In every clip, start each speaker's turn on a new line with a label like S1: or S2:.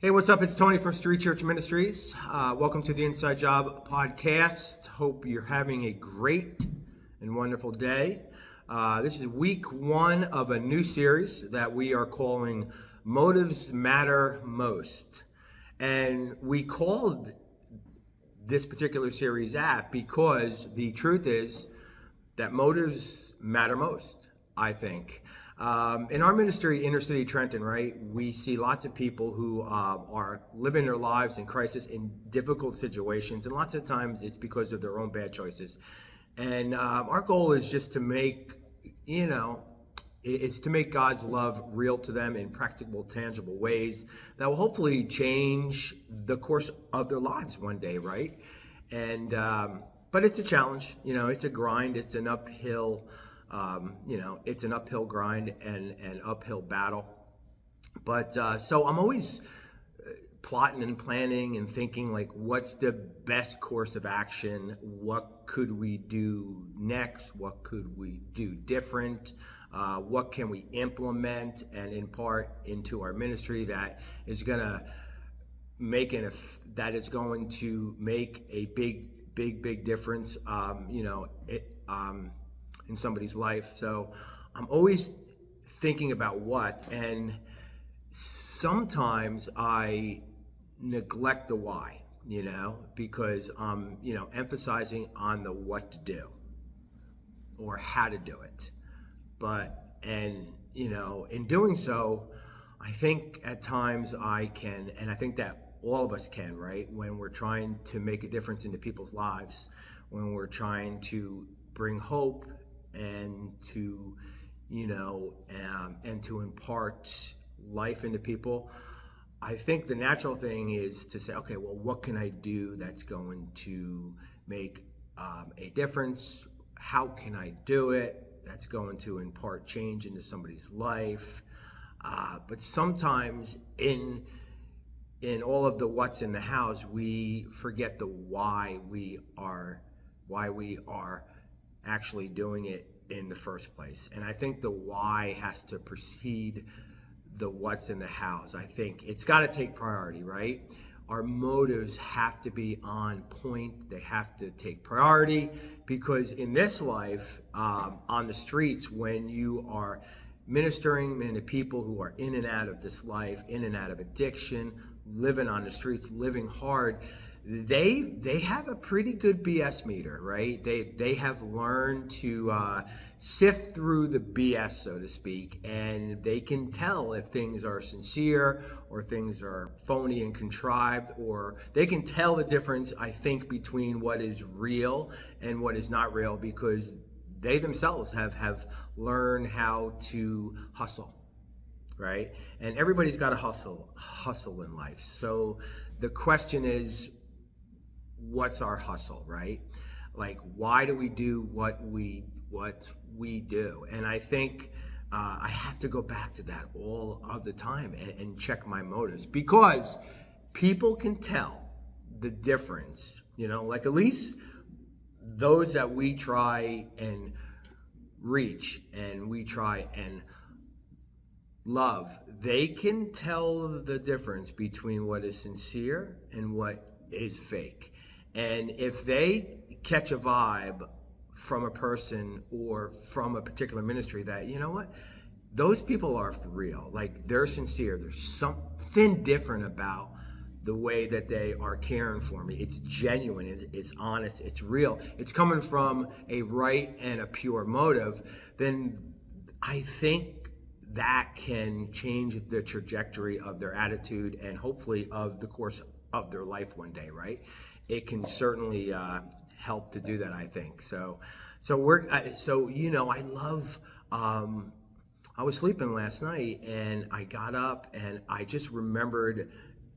S1: Hey, what's up? It's Tony from Street Church Ministries. Welcome to the Inside Job podcast. Hope you're having a great and wonderful day. This is week one of a new series that we are calling Motives Matter Most. And we called this particular series that because the truth is that motives matter most, I think. In our ministry, Inner City Trenton, right, we see lots of people who are living their lives in crisis, in difficult situations, and lots of times it's because of their own bad choices. And our goal is just to make, it's to make God's love real to them in practical, tangible ways that will hopefully change the course of their lives one day, right? And but it's a challenge, it's a grind, it's an uphill. It's an uphill grind and an uphill battle. But so I'm always plotting and planning and thinking, like, what's the best course of action? What could we do next? What could we do different? What can we implement and impart into our ministry that is going to make a big difference, in somebody's life. So I'm always thinking about what, and sometimes I neglect the why, because I'm, emphasizing on the what to do or how to do it. In doing so, I think at times I can, and I think that all of us can, right? When we're trying to make a difference into people's lives, when we're trying to bring hope and to impart life into people, I think the natural thing is to say, okay, well, what can I do that's going to make a difference? How can I do it that's going to impart change into somebody's life? But sometimes in all of the what's in the house, we forget the why we are actually doing it in the first place. And I think the why has to precede the what's in the house. I think it's got to take priority, right? Our motives have to be on point. They have to take priority, because in this life, on the streets, when you are ministering to people who are in and out of this life, in and out of addiction, living on the streets, living hard, they have a pretty good BS meter, right? They have learned to sift through the BS, so to speak, and they can tell if things are sincere or things are phony and contrived, or they can tell the difference, I think, between what is real and what is not real, because they themselves have learned how to hustle, right? And everybody's got to hustle in life. So the question is, what's our hustle, right? Like, why do we do what we do? And I think I have to go back to that all of the time and check my motives, because people can tell the difference, like at least those that we try and reach and we try and love, they can tell the difference between what is sincere and what is fake. And if they catch a vibe from a person or from a particular ministry that, those people are for real, like they're sincere, there's something different about the way that they are caring for me. It's genuine, it's honest, it's real, it's coming from a right and a pure motive, then I think that can change the trajectory of their attitude and hopefully of the course of their life one day, right? It can certainly help to do that, I think. I love. I was sleeping last night and I got up and I just remembered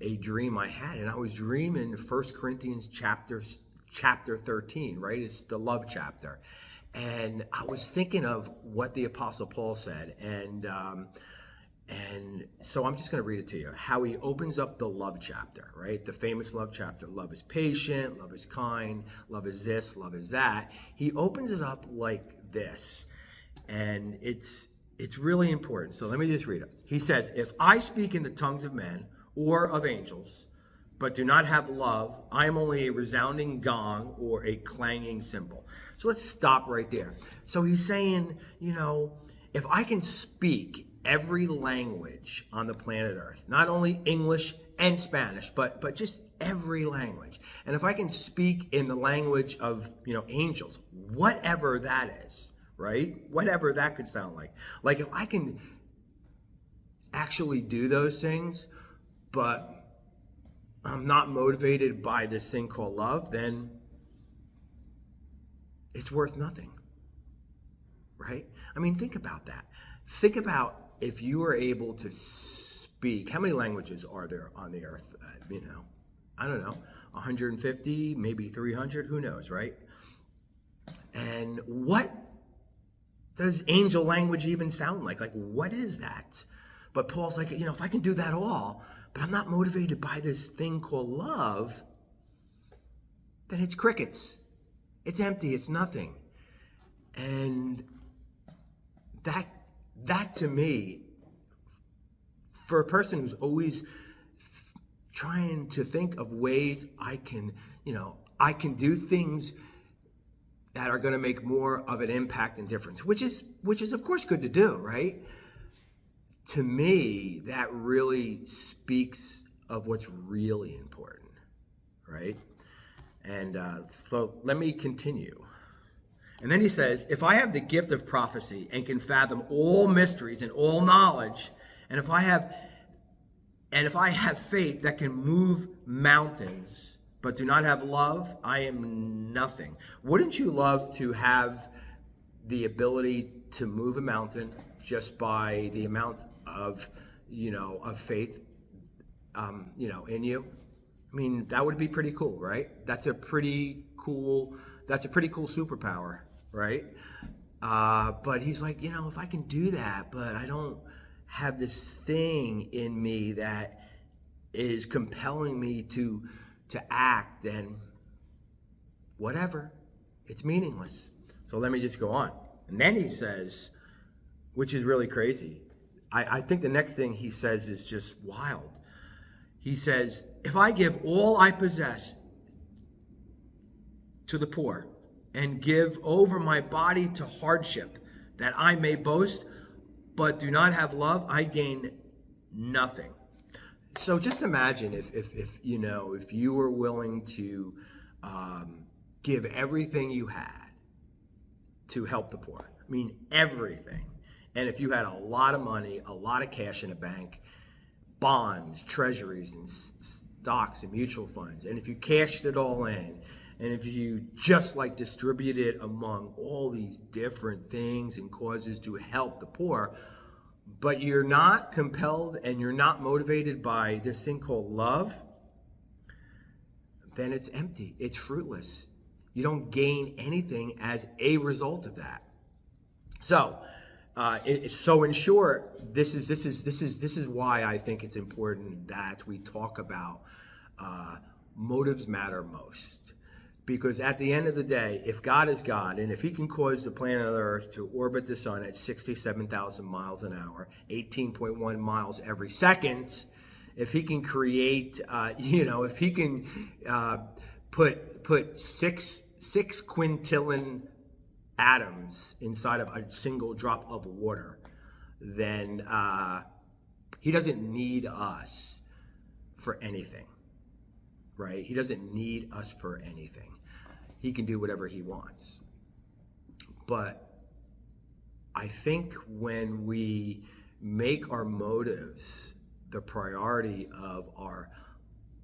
S1: a dream I had, and I was dreaming 1 Corinthians chapter 13, right? It's the love chapter, and I was thinking of what the Apostle Paul said, and so I'm just going to read it to you, how he opens up the love chapter, right? The famous love chapter. Love is patient, love is kind, love is this, love is that. He opens it up like this, and it's really important. So let me just read it. He says, if I speak in the tongues of men or of angels, but do not have love, I am only a resounding gong or a clanging cymbal. So let's stop right there. So he's saying, if I can speak every language on the planet Earth, not only English and Spanish, but just every language, and if I can speak in the language of, angels, whatever that is, right? Whatever that could sound like if I can actually do those things, but I'm not motivated by this thing called love, then it's worth nothing, right? I mean, think about that. Think about if you were able to speak, how many languages are there on the earth? I don't know, 150, maybe 300, who knows, right? And what does angel language even sound like? Like, what is that? But Paul's like, if I can do that all, but I'm not motivated by this thing called love, then it's crickets. It's empty. It's nothing. And that to me, for a person who's always trying to think of ways I can do things that are going to make more of an impact and difference, which is of course good to do, right? To me, that really speaks of what's really important, right? And so let me continue. And then he says, if I have the gift of prophecy and can fathom all mysteries and all knowledge, and if I have faith that can move mountains, but do not have love, I am nothing. Wouldn't you love to have the ability to move a mountain just by the amount of faith, in you? I mean, that would be pretty cool, right? That's a pretty cool superpower, right? But he's like, if I can do that, but I don't have this thing in me that is compelling me to act, then whatever, it's meaningless. So let me just go on. And then he says, which is really crazy, I think the next thing he says is just wild. He says, if I give all I possess to the poor and give over my body to hardship that I may boast, but do not have love, I gain nothing. So just imagine if you were willing to give everything you had to help the poor. I mean, everything. And if you had a lot of money, a lot of cash in a bank, bonds, treasuries, and stocks and mutual funds, and if you cashed it all in, and if you just distribute it among all these different things and causes to help the poor, but you're not compelled and you're not motivated by this thing called love, then it's empty. It's fruitless. You don't gain anything as a result of that. So, so in short, this is why I think it's important that we talk about motives matter most. Because at the end of the day, if God is God, and if he can cause the planet Earth to orbit the sun at 67,000 miles an hour, 18.1 miles every second, if he can create, if he can put six quintillion atoms inside of a single drop of water, then he doesn't need us for anything, right? He doesn't need us for anything. He can do whatever he wants. But I think when we make our motives the priority of our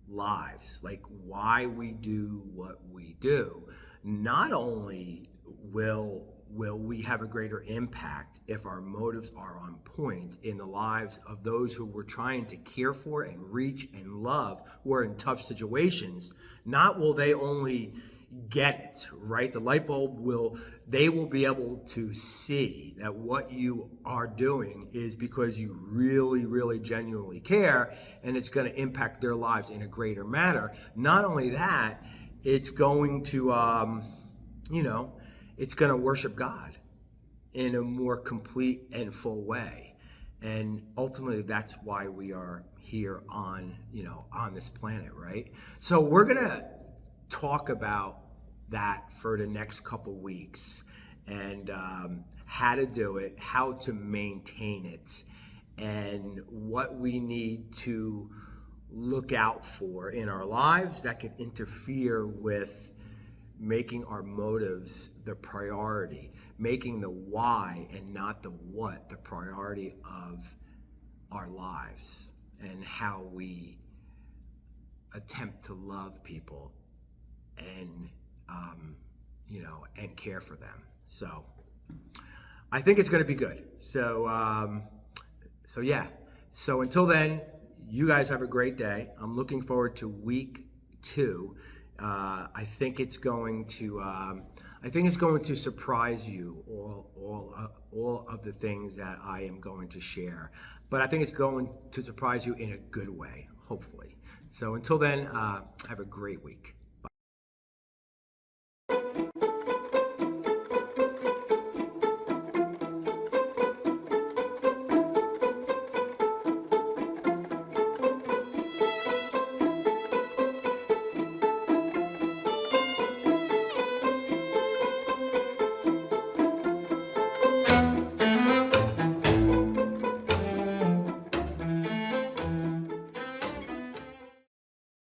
S1: lives, like why we do what we do, not only will we have a greater impact if our motives are on point in the lives of those who we're trying to care for and reach and love, who are in tough situations, not will they only get it, right? The light bulb they will be able to see that what you are doing is because you really, really genuinely care, and it's going to impact their lives in a greater manner. Not only that, it's going to, it's going to worship God in a more complete and full way. And ultimately, that's why we are here on, on this planet, right? So we're gonna talk about that for the next couple weeks, and how to do it, how to maintain it, and what we need to look out for in our lives that could interfere with making our motives the priority, making the why and not the what the priority of our lives, and how we attempt to love people and and care for them. So I think it's going to be good. So yeah. So until then, you guys have a great day. I'm looking forward to week 2. I think it's going to surprise you, all of the things that I am going to share. But I think it's going to surprise you in a good way, hopefully. So until then, have a great week.